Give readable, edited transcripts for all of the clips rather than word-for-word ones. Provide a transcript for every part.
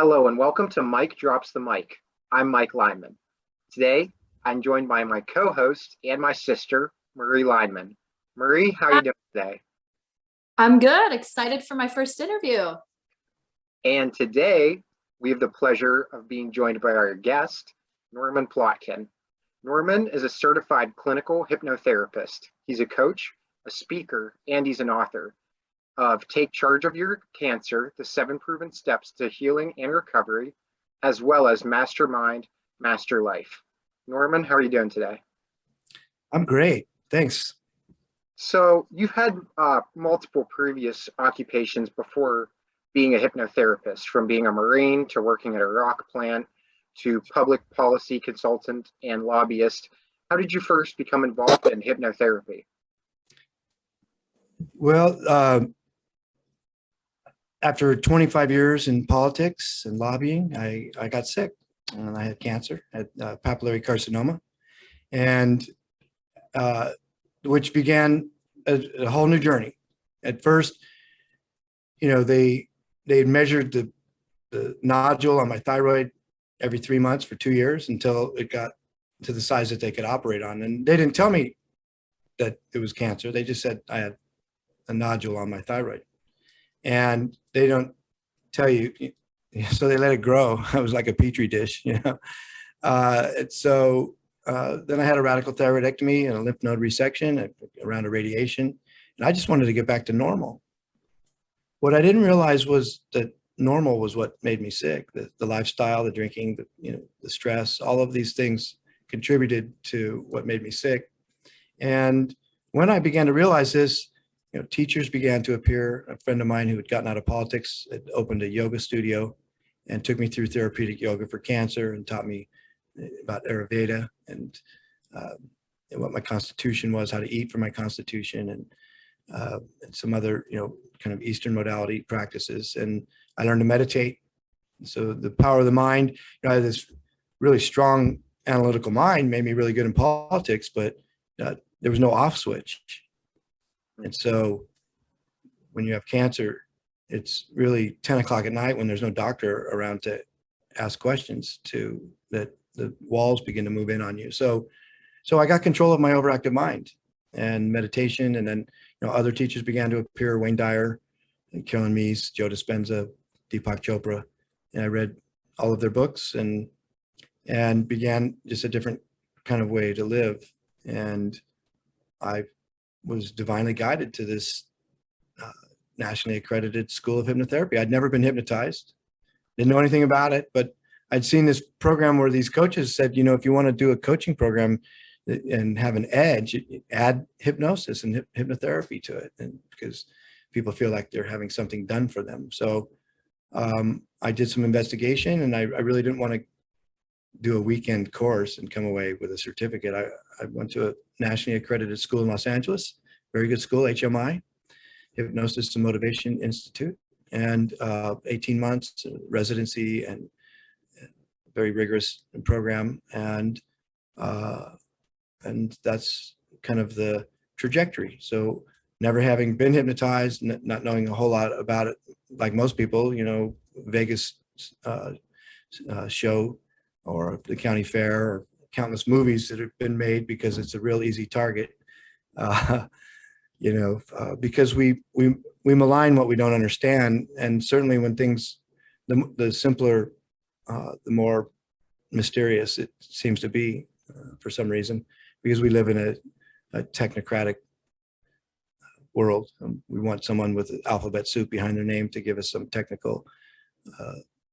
Hello and welcome to Mike Drops the Mic. I'm Mike Lineman. Today, I'm joined by my co-host and my sister, Marie Lineman. Marie, how are you doing today? I'm good. Excited for my first interview. And today, we have the pleasure of being joined by our guest, Norman Plotkin. Norman is a certified clinical hypnotherapist. He's a coach, a speaker, and he's an author of Take Charge of Your Cancer, the 7 Proven Steps to Healing and Recovery, as well as Mastermind, Master Life. Norman, how are you doing today? I'm great, thanks. So you've had multiple previous occupations before being a hypnotherapist, from being a Marine to working at a rock plant to public policy consultant and lobbyist. How did you first become involved in hypnotherapy? Well, after 25 years in politics and lobbying, I got sick and I had cancer, I had papillary carcinoma, and which began a whole new journey. At first, they had measured the nodule on my thyroid every 3 months for 2 years until it got to the size that they could operate on. And they didn't tell me that it was cancer. They just said I had a nodule on my thyroid. And they don't tell you, so they let it grow. I was like a petri dish, So then I had a radical thyroidectomy and a lymph node resection around a radiation. And I just wanted to get back to normal. What I didn't realize was that normal was what made me sick. The lifestyle, the drinking, the stress, all of these things contributed to what made me sick. And when I began to realize this, teachers began to appear. A friend of mine who had gotten out of politics had opened a yoga studio and took me through therapeutic yoga for cancer and taught me about Ayurveda and what my constitution was, how to eat for my constitution, and some other, kind of Eastern modality practices. And I learned to meditate. So the power of the mind, I had this really strong analytical mind, made me really good in politics, but there was no off switch. And so when you have cancer, it's really 10 o'clock at night when there's no doctor around to ask questions that the walls begin to move in on you. So I got control of my overactive mind and meditation. And then, other teachers began to appear, Wayne Dyer, Carolyn Meese, Joe Dispenza, Deepak Chopra. And I read all of their books and began just a different kind of way to live. And I was divinely guided to this nationally accredited school of hypnotherapy. I'd never been hypnotized, didn't know anything about it, but I'd seen this program where these coaches said, if you want to do a coaching program and have an edge, add hypnosis and hypnotherapy to it, and because people feel like they're having something done for them. So I did some investigation, and I really didn't want to do a weekend course and come away with a certificate. I went to a nationally accredited school in Los Angeles, very good school, HMI, Hypnosis and Motivation Institute, and 18 months residency and very rigorous program. And that's kind of the trajectory. So never having been hypnotized, not knowing a whole lot about it, like most people, Vegas show or the county fair or countless movies that have been made because it's a real easy target, because we malign what we don't understand. And certainly when things, the simpler, the more mysterious it seems to be for some reason, because we live in a technocratic world. We want someone with alphabet soup behind their name to give us some technical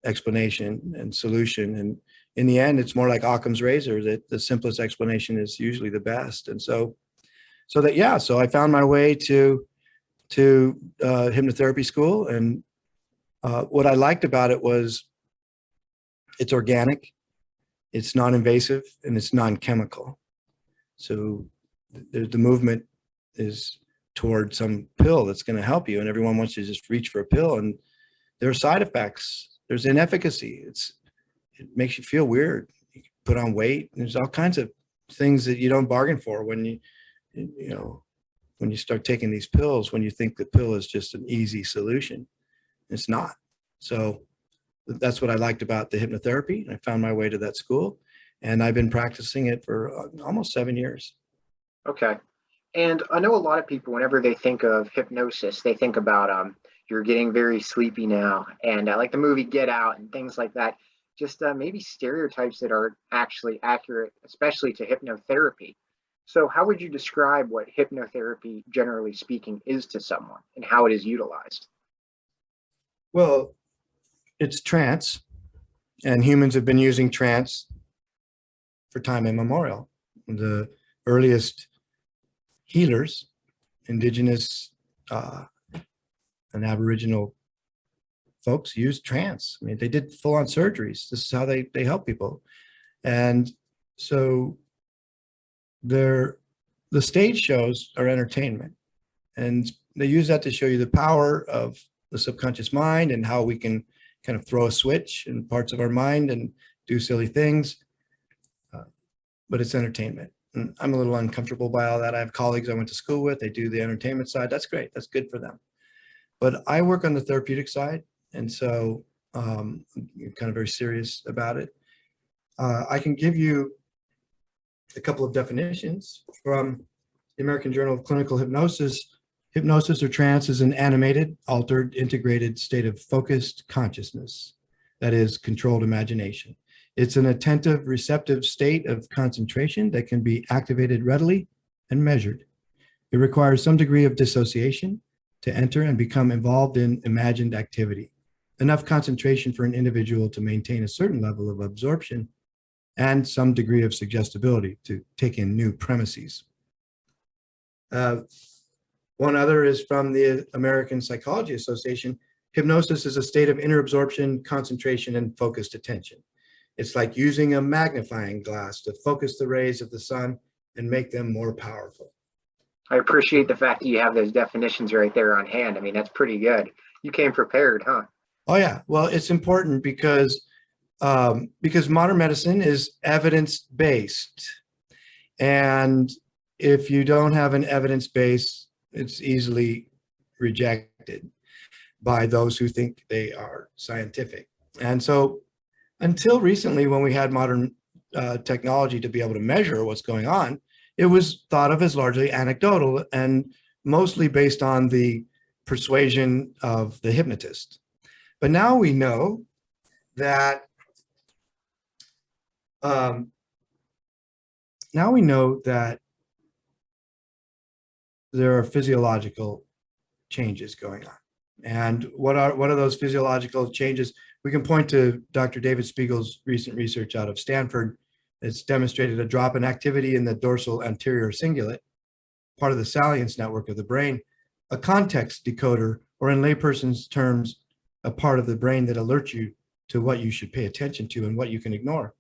explanation and solution. And in the end, it's more like Occam's razor, that the simplest explanation is usually the best. And so I found my way to hypnotherapy school. And what I liked about it was it's organic, it's non-invasive, and it's non-chemical. So the movement is toward some pill that's going to help you, and everyone wants to just reach for a pill, and there are side effects. There's inefficacy. It makes you feel weird. You put on weight. There's all kinds of things that you don't bargain for when you start taking these pills, when you think the pill is just an easy solution. It's not. So that's what I liked about the hypnotherapy. I found my way to that school, and I've been practicing it for almost 7 years. Okay. And I know a lot of people, whenever they think of hypnosis, they think about you're getting very sleepy now, and like the movie Get Out and things like that. Just maybe stereotypes that are actually accurate, especially to hypnotherapy. So, how would you describe what hypnotherapy, generally speaking, is to someone and how it is utilized? Well, it's trance, and humans have been using trance for time immemorial. The earliest healers, indigenous and Aboriginal folks, used trance. I mean, they did full-on surgeries. This is how they help people. And so the stage shows are entertainment, and they use that to show you the power of the subconscious mind and how we can kind of throw a switch in parts of our mind and do silly things. But it's entertainment. And I'm a little uncomfortable by all that. I have colleagues I went to school with, they do the entertainment side. That's great. That's good for them. But I work on the therapeutic side. And so I'm kind of very serious about it. I can give you a couple of definitions from the American Journal of Clinical Hypnosis. Hypnosis or trance is an animated, altered, integrated state of focused consciousness, that is, controlled imagination. It's an attentive, receptive state of concentration that can be activated readily and measured. It requires some degree of dissociation to enter and become involved in imagined activity, enough concentration for an individual to maintain a certain level of absorption, and some degree of suggestibility to take in new premises. One other is from the American Psychology Association. Hypnosis is a state of inner absorption, concentration, and focused attention. It's like using a magnifying glass to focus the rays of the sun and make them more powerful. I appreciate the fact that you have those definitions right there on hand. I mean, that's pretty good. You came prepared, huh? Oh yeah, well, it's important because modern medicine is evidence-based, and if you don't have an evidence base, it's easily rejected by those who think they are scientific. And so until recently, when we had modern technology to be able to measure what's going on, it was thought of as largely anecdotal and mostly based on the persuasion of the hypnotist. But now we know that there are physiological changes going on. And what are those physiological changes? We can point to Dr. David Spiegel's recent research out of Stanford. It's demonstrated a drop in activity in the dorsal anterior cingulate, part of the salience network of the brain, a context decoder, or in layperson's terms, a part of the brain that alerts you to what you should pay attention to and what you can ignore.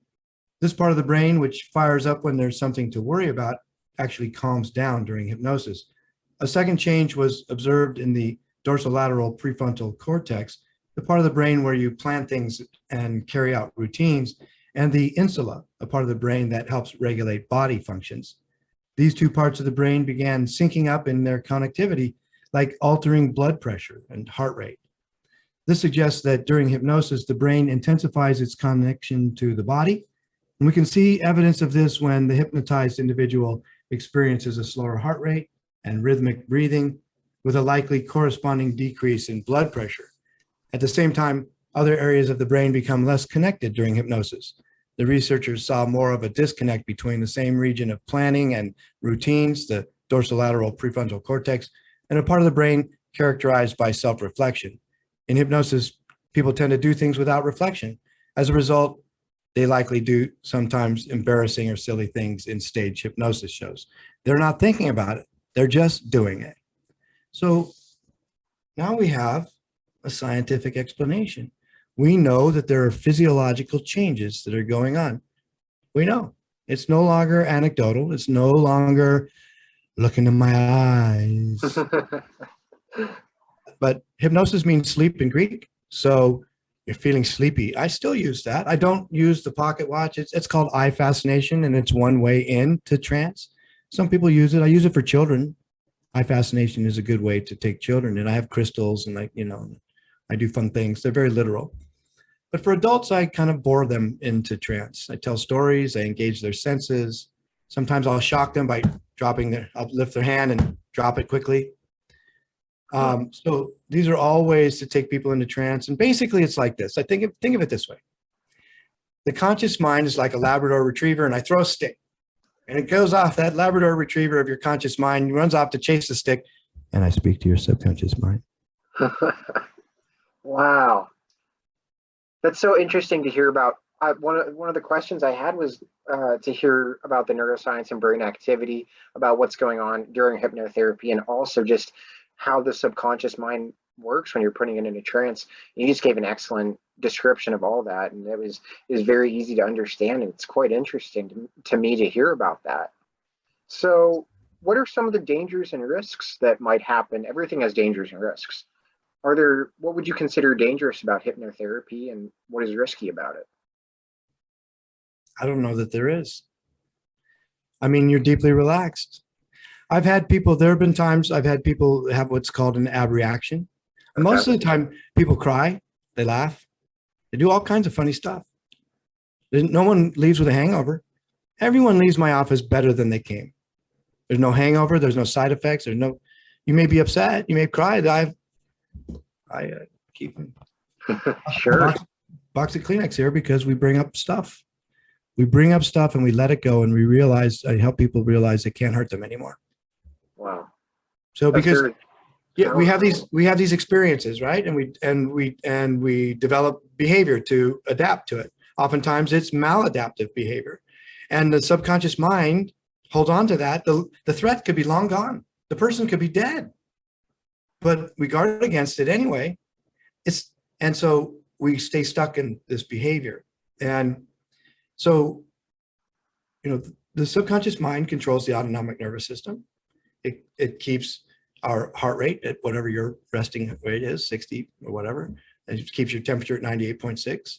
This part of the brain, which fires up when there's something to worry about, actually calms down during hypnosis. A second change was observed in the dorsolateral prefrontal cortex, the part of the brain where you plan things and carry out routines, and the insula, a part of the brain that helps regulate body functions. These two parts of the brain began syncing up in their connectivity, like altering blood pressure and heart rate. This suggests that during hypnosis, the brain intensifies its connection to the body. And we can see evidence of this when the hypnotized individual experiences a slower heart rate and rhythmic breathing, with a likely corresponding decrease in blood pressure. At the same time, other areas of the brain become less connected during hypnosis. The researchers saw more of a disconnect between the same region of planning and routines, the dorsolateral prefrontal cortex, and a part of the brain characterized by self-reflection. In hypnosis, people tend to do things without reflection. As a result, they likely do sometimes embarrassing or silly things in stage hypnosis shows. They're not thinking about it, they're just doing it. So now we have a scientific explanation. We know that there are physiological changes that are going on. We know it's no longer anecdotal. It's no longer look into my eyes. But hypnosis means sleep in Greek. So you're feeling sleepy. I still use that. I don't use the pocket watch. It's called eye fascination, and it's one way into trance. Some people use it. I use it for children. Eye fascination is a good way to take children, and I have crystals, and I do fun things. They're very literal. But for adults, I kind of bore them into trance. I tell stories, I engage their senses. Sometimes I'll shock them by I'll lift their hand and drop it quickly. So these are all ways to take people into trance. And basically it's like this. Think of it this way. The conscious mind is like a Labrador retriever, and I throw a stick and it goes off. That Labrador retriever of your conscious mind runs off to chase the stick, and I speak to your subconscious mind. Wow. That's so interesting to hear about. One of the questions I had was to hear about the neuroscience and brain activity, about what's going on during hypnotherapy, and also just how the subconscious mind works when you're putting it into trance. You just gave an excellent description of all that, and it was very easy to understand, and it's quite interesting to me to hear about that. So what are some of the dangers and risks that might happen? Everything has dangers and risks. What would you consider dangerous about hypnotherapy, and what is risky about it? I don't know that there is. I mean, you're deeply relaxed. There have been times I've had people have what's called an abreaction. And most of the time people cry, they laugh, they do all kinds of funny stuff. No one leaves with a hangover. Everyone leaves my office better than they came. There's no hangover. There's no side effects. You may be upset. You may cry. I keep Sure. box of Kleenex here because we bring up stuff. We bring up stuff and we let it go, and I help people realize it can't hurt them anymore. Wow. So because we have these experiences, right? And we develop behavior to adapt to it. Oftentimes it's maladaptive behavior. And the subconscious mind holds on to that. The threat could be long gone. The person could be dead. But we guard against it anyway. And so we stay stuck in this behavior. And so, the subconscious mind controls the autonomic nervous system. It keeps our heart rate at whatever your resting rate is, 60 or whatever. It keeps your temperature at 98.6.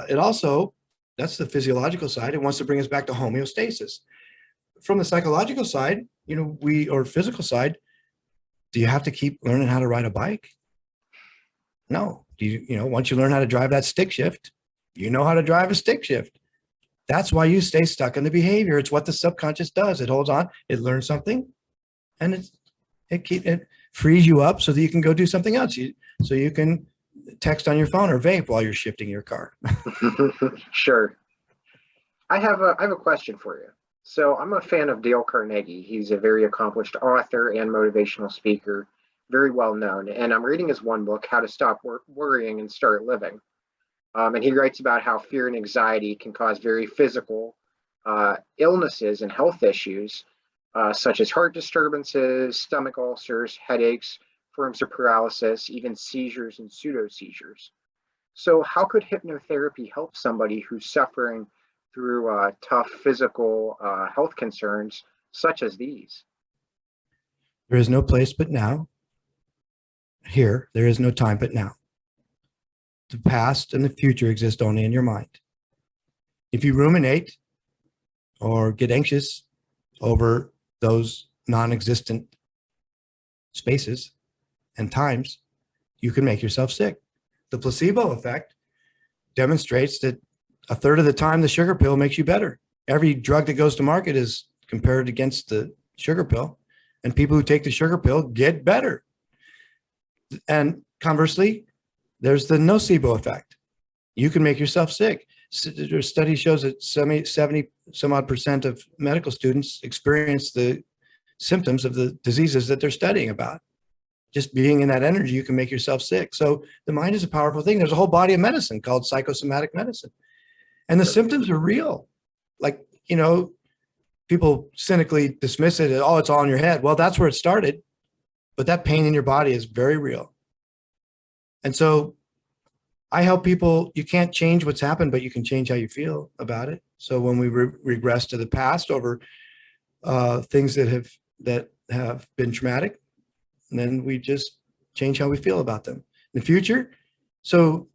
It also, that's the physiological side. It wants to bring us back to homeostasis. From the psychological side, or physical side, do you have to keep learning how to ride a bike? No. Once you learn how to drive that stick shift, you know how to drive a stick shift. That's why you stay stuck in the behavior. It's what the subconscious does. It holds on, it learns something, and it frees you up so that you can go do something else. So you can text on your phone or vape while you're shifting your car. Sure. I have a question for you. So I'm a fan of Dale Carnegie. He's a very accomplished author and motivational speaker, very well known. And I'm reading his one book, How to Stop Worrying and Start Living. And he writes about how fear and anxiety can cause very physical illnesses and health issues, such as heart disturbances, stomach ulcers, headaches, forms of paralysis, even seizures and pseudo seizures. So how could hypnotherapy help somebody who's suffering through tough physical health concerns such as these? There is no place but now. Here, there is no time but now. The past and the future exist only in your mind. If you ruminate or get anxious over those non-existent spaces and times, you can make yourself sick. The placebo effect demonstrates that a third of the time the sugar pill makes you better. Every drug that goes to market is compared against the sugar pill, and people who take the sugar pill get better. And conversely, there's the nocebo effect. You can make yourself sick. A study shows that 70 some odd % of medical students experience the symptoms of the diseases that they're studying about. Just being in that energy, you can make yourself sick. So the mind is a powerful thing. There's a whole body of medicine called psychosomatic medicine. And the symptoms are real. Like, people cynically dismiss it. Oh, it's all in your head. Well, that's where it started. But that pain in your body is very real. And so I help people, you can't change what's happened, but you can change how you feel about it. So when we regress to the past over things that have been traumatic, then we just change how we feel about them. In the future, so,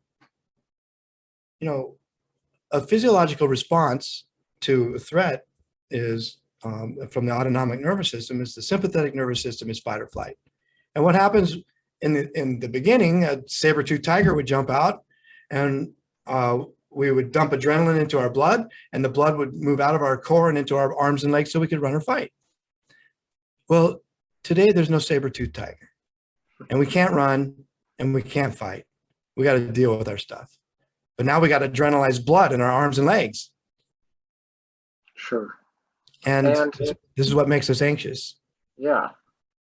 a physiological response to a threat is from the autonomic nervous system is the sympathetic nervous system is fight or flight. And what happens in the beginning, a saber-toothed tiger would jump out and we would dump adrenaline into our blood, and the blood would move out of our core and into our arms and legs so we could run or fight. Well, today there's no saber-toothed tiger, and we can't run and we can't fight. We got to deal with our stuff. But now we got adrenalized blood in our arms and legs. Sure. And this is what makes us anxious. Yeah.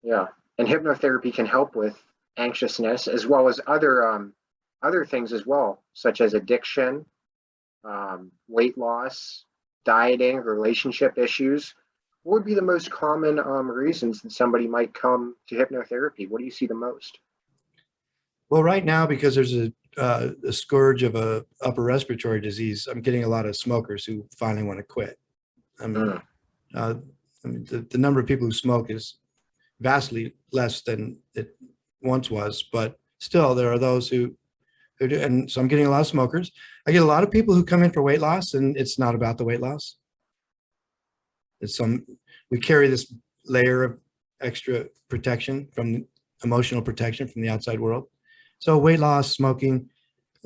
Yeah. And hypnotherapy can help with anxiousness as well as other things as well, such as addiction, weight loss, dieting, relationship issues. What would be the most common reasons that somebody might come to hypnotherapy? What do you see the most? Well, right now, because there's a scourge of a upper respiratory disease, I'm getting a lot of smokers who finally want to quit. The number of people who smoke is vastly less than it once was, but still there are those who do. And so I'm getting a lot of smokers. I get a lot of people who come in for weight loss, and it's not about the weight loss. We carry this layer of extra protection from emotional protection from the outside world. So weight loss, smoking,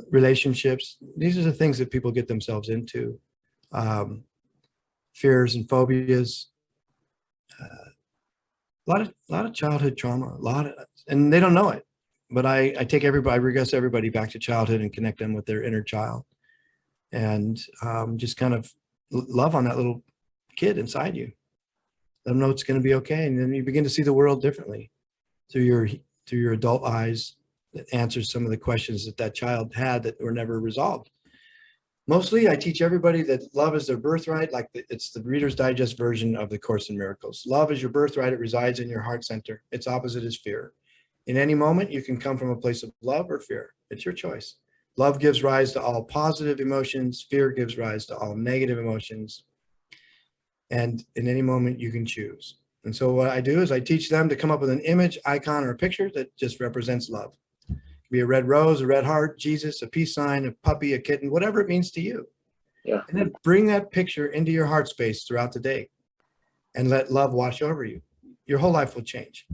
relationships, these are the things that people get themselves into. Fears and phobias, a lot of childhood trauma, and they don't know it. But I regress everybody back to childhood and connect them with their inner child, and just kind of love on that little kid inside you. Let them know it's going to be okay, and then you begin to see the world differently through your adult eyes that answers some of the questions that child had that were never resolved. Mostly, I teach everybody that love is their birthright, like it's the Reader's Digest version of the Course in Miracles. Love is your birthright. It resides in your heart center. Its opposite is fear. In any moment, you can come from a place of love or fear. It's your choice. Love gives rise to all positive emotions. Fear gives rise to all negative emotions. And in any moment, you can choose. And so what I do is I teach them to come up with an image, icon, or a picture that just represents love. Be a red rose, a red heart, Jesus, a peace sign, a puppy, a kitten, whatever it means to you. Yeah. And then bring that picture into your heart space throughout the day and let love wash over you. Your whole life will change.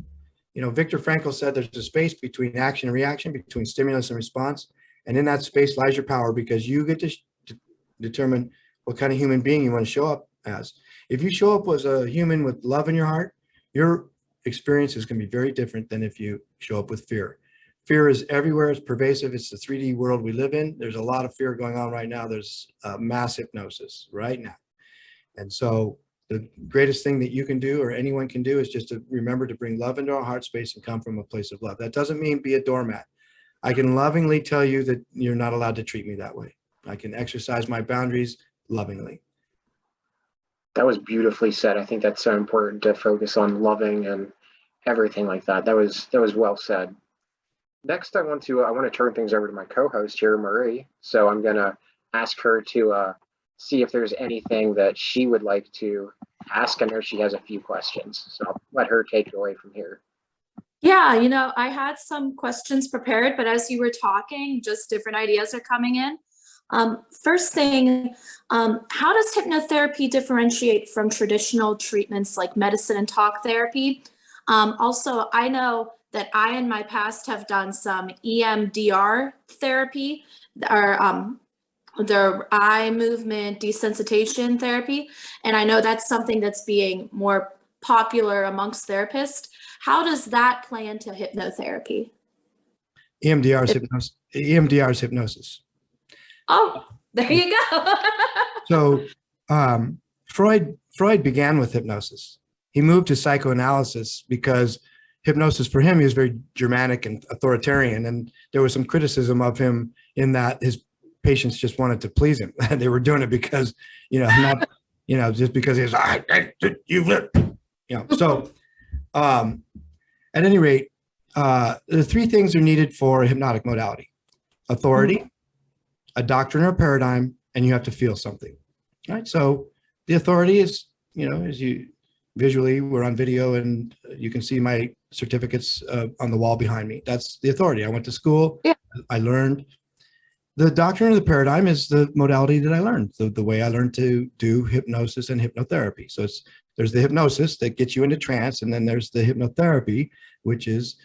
You know, Viktor Frankl said there's a space between action and reaction, between stimulus and response. And in that space lies your power, because you get to determine what kind of human being you want to show up as. If you show up as a human with love in your heart, your experience is going to be very different than if you show up with fear. Fear is everywhere. It's pervasive. It's the 3D world we live in. There's a lot of fear going on right now. There's mass hypnosis right now. And so the greatest thing that you can do, or anyone can do, is just to remember to bring love into our heart space and come from a place of love. That doesn't mean be a doormat. I can lovingly tell you that you're not allowed to treat me that way. I can exercise my boundaries lovingly. That was beautifully said. I think that's so important to focus on loving and everything like that. That was well said. Next, I want to turn things over to my co-host here, Marie. So I'm going to ask her to see if there's anything that she would like to ask. I know she has a few questions, so I'll let her take it away from here. Yeah, I had some questions prepared, but as you were talking, just different ideas are coming in. First thing, how does hypnotherapy differentiate from traditional treatments like medicine and talk therapy? Also, I know that I in my past have done some EMDR therapy, or their eye movement desensitization therapy, and I know that's something that's being more popular amongst therapists. How does that play into hypnotherapy? EMDR is hypnosis. Oh, there you go. So Freud began with hypnosis. He moved to psychoanalysis because hypnosis for him, he was very Germanic and authoritarian, and there was some criticism of him in that his patients just wanted to please him. They were doing it because, not, just because he was, So at any rate, the three things are needed for a hypnotic modality: authority, a doctrine or paradigm, and you have to feel something, right? So the authority is, as you visually, we're on video and you can see my certificates on the wall behind me. That's the authority. I went to school. Yeah. I learned. The doctrine or the paradigm is the modality that I learned, the way I learned to do hypnosis and hypnotherapy. So there's the hypnosis that gets you into trance, and then there's the hypnotherapy, which is,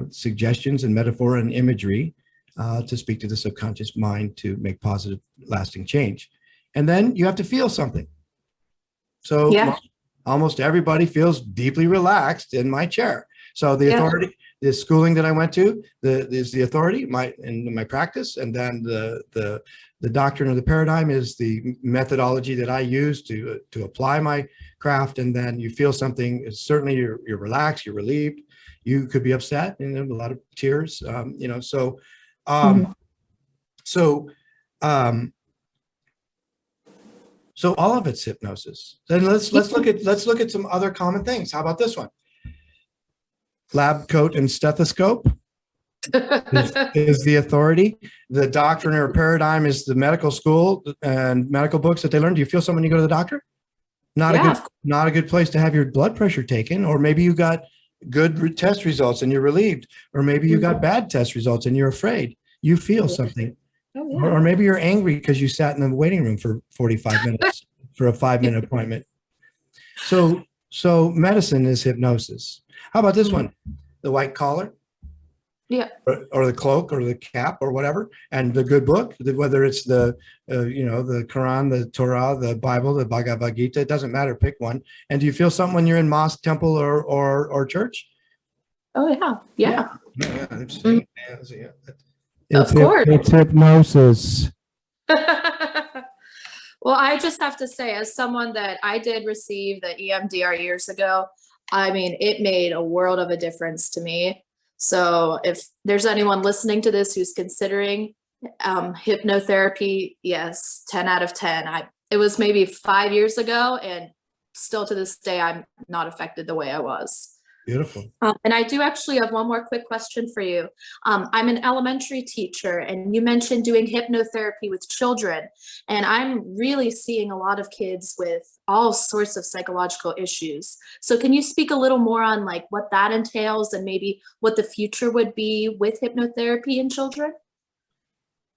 suggestions and metaphor and imagery to speak to the subconscious mind to make positive, lasting change. And then you have to feel something. So Yeah. almost everybody feels deeply relaxed in my chair. So the authority, the schooling that I went to, is the authority in my practice, and then the doctrine or the paradigm is the methodology that I use to apply my craft. And then you feel something. Certainly, you're relaxed, you're relieved. You could be upset, and a lot of tears. So all of it's hypnosis. Then let's look at some other common things. How about this one? Lab coat and stethoscope is the authority. The doctrine or paradigm is the medical school and medical books that they learn. Do you feel something when you go to the doctor? Not a good place to have your blood pressure taken, or maybe you got good test results and you're relieved, or maybe you got bad test results and you're afraid. You feel something. Oh, yeah. Or maybe you're angry because you sat in the waiting room for 45 minutes for a 5-minute appointment. So medicine is hypnosis. How about this one? The white collar? Yeah. Or the cloak or the cap or whatever. And the good book, whether it's the Quran, the Torah, the Bible, the Bhagavad Gita, it doesn't matter. Pick one. And do you feel something when you're in mosque, temple, or church? Oh, yeah. Yeah. Of course. It's hypnosis. Well, I just have to say, as someone that I did receive the EMDR years ago, I mean, it made a world of a difference to me. So if there's anyone listening to this who's considering hypnotherapy, yes, 10 out of 10. It was maybe 5 years ago, and still to this day, I'm not affected the way I was. Beautiful. And I do actually have one more quick question for you. I'm an elementary teacher, and you mentioned doing hypnotherapy with children, and I'm really seeing a lot of kids with all sorts of psychological issues. So can you speak a little more on like what that entails and maybe what the future would be with hypnotherapy in children?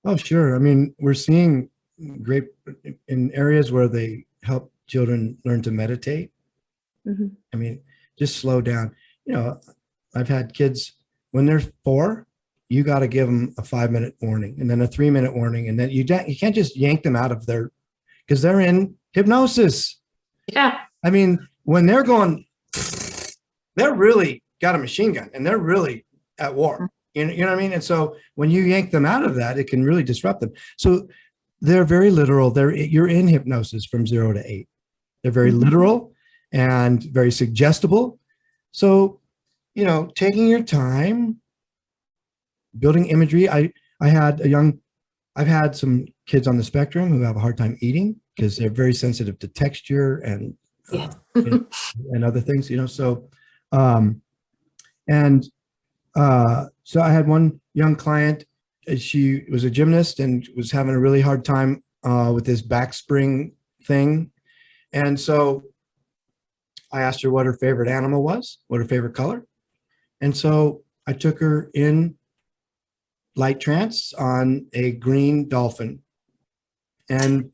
Oh, sure. I mean, we're seeing great in areas where they help children learn to meditate. Mm-hmm. I mean, just slow down. I've had kids when they're 4, you got to give them a 5-minute warning and then a 3-minute warning. And then you can't just yank them out of because they're in hypnosis. Yeah. I mean, when they're going, they're really got a machine gun and they're really at war. You know what I mean? And so when you yank them out of that, it can really disrupt them. So they're very literal. You're in hypnosis from 0 to 8. They're very literal and very suggestible. So, taking your time, building imagery. I've had some kids on the spectrum who have a hard time eating because they're very sensitive to texture and and other things, So, so I had one young client. She was a gymnast and was having a really hard time with this back spring thing, and so I asked her what her favorite animal was, what her favorite color. And so I took her in light trance on a green dolphin and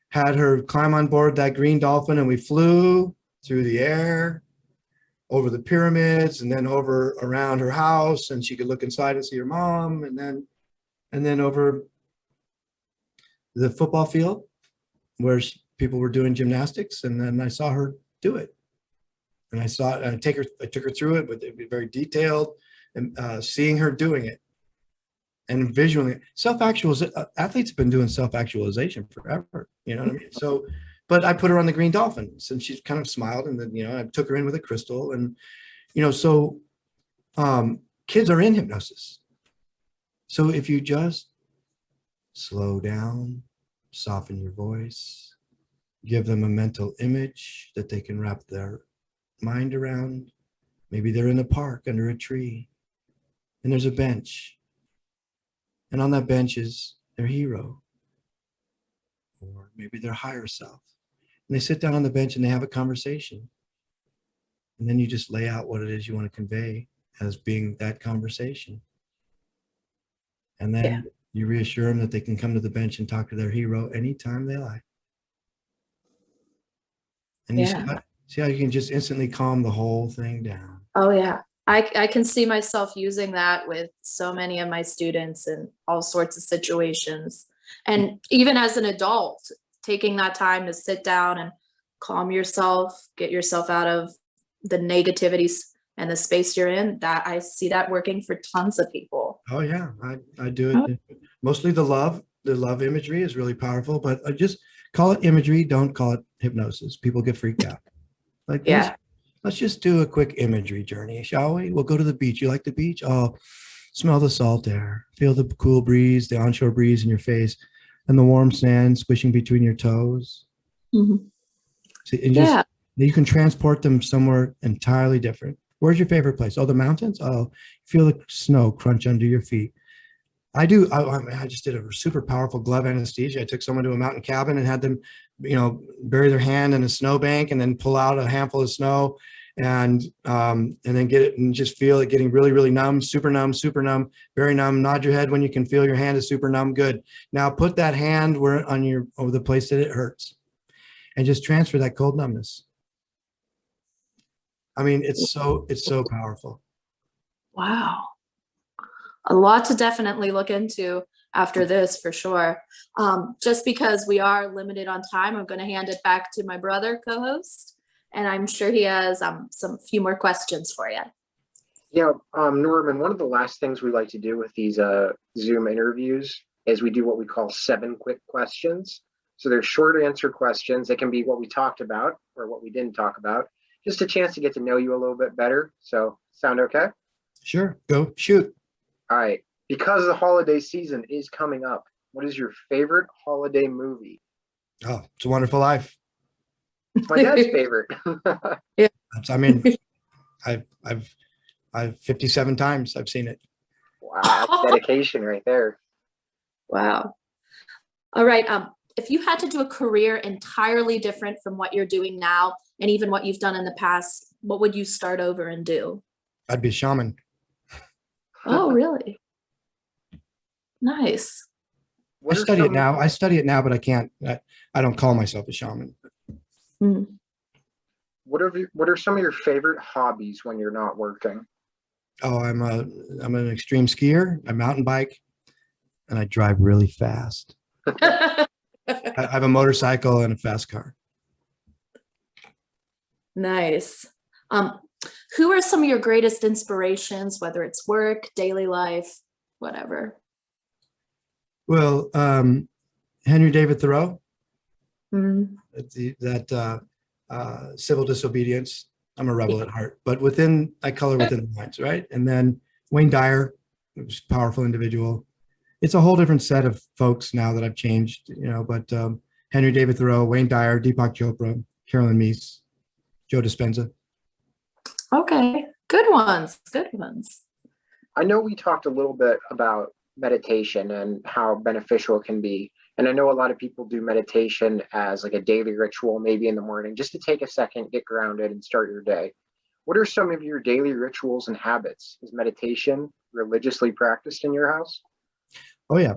had her climb on board that green dolphin. And we flew through the air over the pyramids and then over around her house. And she could look inside and see her mom. And then over the football field where people were doing gymnastics. And then I saw her do it. And I saw it, and I took her through it, but it was very detailed, and seeing her doing it and visually athletes have been doing self-actualization forever, you know what I mean? So, but I put her on the green dolphin and she kind of smiled, and then, I took her in with a crystal, and, so kids are in hypnosis. So if you just slow down, soften your voice, give them a mental image that they can wrap their mind around. Maybe they're in a park under a tree and there's a bench, and on that bench is their hero or maybe their higher self, and they sit down on the bench and they have a conversation, and then you just lay out what it is you want to convey as being that conversation, and then you reassure them that they can come to the bench and talk to their hero anytime they like. And you see how you can just instantly calm the whole thing down. Oh, yeah. I can see myself using that with so many of my students in all sorts of situations. And even as an adult, taking that time to sit down and calm yourself, get yourself out of the negativities and the space you're in, that I see that working for tons of people. Oh yeah, I do it. Mostly the love imagery is really powerful, but I just call it imagery. Don't call it hypnosis. People get freaked out. Like, Yeah. let's just do a quick imagery journey, shall we? We'll go to the beach. You like the beach? Oh, smell the salt air, feel the cool breeze, the onshore breeze in your face, and the warm sand squishing between your toes. Mhm. See, and just you can transport them somewhere entirely different. Where's your favorite place? Oh, the mountains. Oh, feel the snow crunch under your feet. I do. I just did a super powerful glove anesthesia. I took someone to a mountain cabin and had them, bury their hand in a snowbank and then pull out a handful of snow, and then get it and just feel it getting really, really numb, super numb, very numb. Nod your head when you can feel your hand is super numb. Good. Now put that hand over the place that it hurts, and just transfer that cold numbness. I mean, it's so powerful. Wow. A lot to definitely look into after this for sure. Just because we are limited on time, I'm going to hand it back to my brother co-host, and I'm sure he has some few more questions for you. Yeah, Norman, one of the last things we like to do with these Zoom interviews is we do what we call 7 quick questions. So they're short answer questions. They can be what we talked about or what we didn't talk about. Just a chance to get to know you a little bit better. So sound okay? Sure. Go shoot. All right. Because the holiday season is coming up, what is your favorite holiday movie? Oh, It's a Wonderful Life. My dad's favorite. Yeah. I mean, I've 57 times I've seen it. Wow, that's dedication right there. Wow. All right. If you had to do a career entirely different from what you're doing now and even what you've done in the past, what would you start over and do? I'd be a shaman. Oh, really? Nice. I study it now, but I can't. I don't call myself a shaman. Mm. What are some of your favorite hobbies when you're not working? Oh, I'm an extreme skier. I mountain bike, and I drive really fast. I have a motorcycle and a fast car. Nice. Who are some of your greatest inspirations, whether it's work, daily life, whatever? Well, Henry David Thoreau, Mm. civil disobedience. I'm a rebel at heart, but I color within the lines, right? And then Wayne Dyer, who's a powerful individual. It's a whole different set of folks now that I've changed, but Henry David Thoreau, Wayne Dyer, Deepak Chopra, Carolyn Meese, Joe Dispenza. Okay, good ones, good ones. I know we talked a little bit about meditation and how beneficial it can be. And I know a lot of people do meditation as like a daily ritual, maybe in the morning, just to take a second, get grounded and start your day. What are some of your daily rituals and habits? Is meditation religiously practiced in your house? Oh yeah.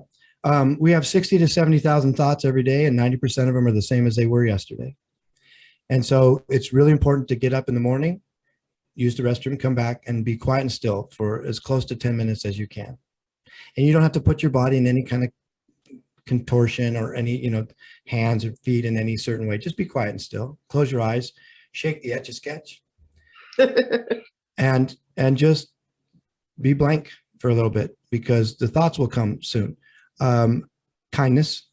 We have 60 to 70,000 thoughts every day, and 90% of them are the same as they were yesterday. And so it's really important to get up in the morning, use the restroom, come back, and be quiet and still for as close to 10 minutes as you can. And you don't have to put your body in any kind of contortion or any, hands or feet in any certain way. Just be quiet and still. Close your eyes, shake the Etch-a-Sketch, and just be blank for a little bit, because the thoughts will come soon. Kindness,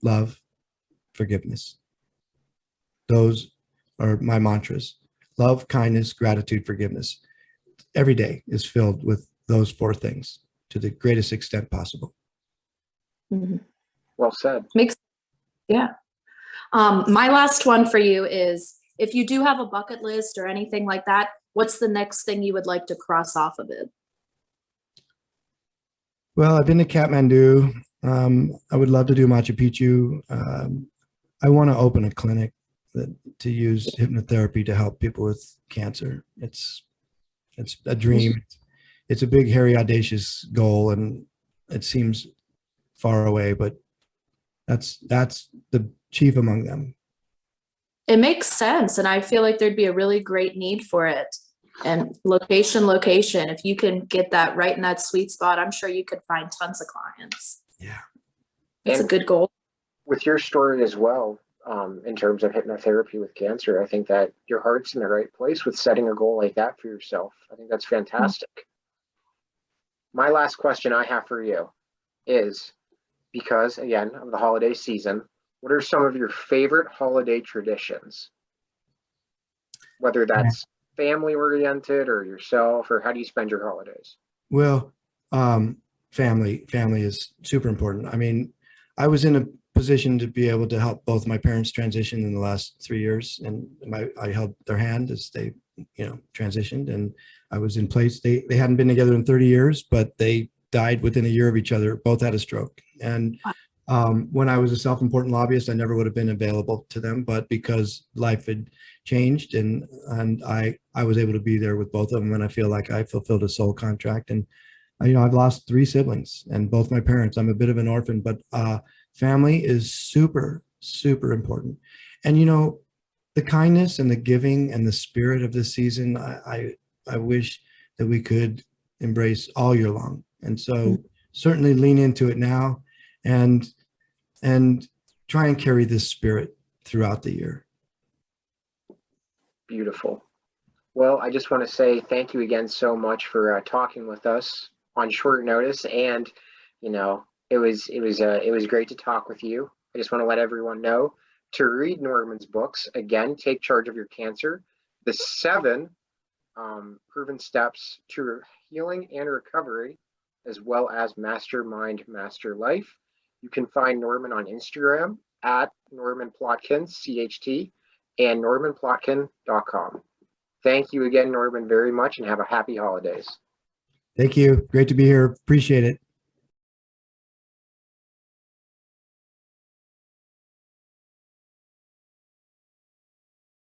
love, forgiveness. Those are my mantras. Love, kindness, gratitude, forgiveness. Every day is filled with those 4 things to the greatest extent possible. Mm-hmm. Well said. Yeah. My last one for you is, if you do have a bucket list or anything like that, what's the next thing you would like to cross off of it? Well, I've been to Kathmandu. I would love to do Machu Picchu. I want to open a clinic to use hypnotherapy to help people with cancer. It's a dream. It's a big, hairy, audacious goal, and it seems far away, but that's the chief among them. It makes sense, and I feel like there'd be a really great need for it. And location. If you can get that right in that sweet spot, I'm sure you could find tons of clients. Yeah. It's a good goal. With your story as well, in terms of hypnotherapy with cancer, I think that your heart's in the right place with setting a goal like that for yourself. I think that's fantastic. My last question I have for you is, because again of the holiday season, what are some of your favorite holiday traditions? Whether that's family oriented or yourself, or how do you spend your holidays? Well, family is super important. I mean, I was in a position to be able to help both my parents transition in the last 3 years, and I held their hand as they, transitioned, and I was in place. They hadn't been together in 30 years, but they died within a year of each other. Both had a stroke. And when I was a self-important lobbyist, I never would have been available to them, but because life had changed and I was able to be there with both of them, and I feel like I fulfilled a soul contract. And I've lost 3 siblings and both my parents. I'm a bit of an orphan, but family is super, super important. And the kindness and the giving and the spirit of this season, I wish that we could embrace all year long. And so certainly lean into it now and try and carry this spirit throughout the year. Beautiful. Well, I just want to say thank you again so much for talking with us on short notice. And it was great to talk with you. I just want to let everyone know to read Norman's books. Again, Take Charge of Your Cancer, the 7 proven steps to healing and recovery, as well as Mastermind, Master Life. You can find Norman on Instagram at Norman Plotkin, CHT, and normanplotkin.com. Thank you again, Norman, very much, and have a happy holidays. Thank you. Great to be here. Appreciate it.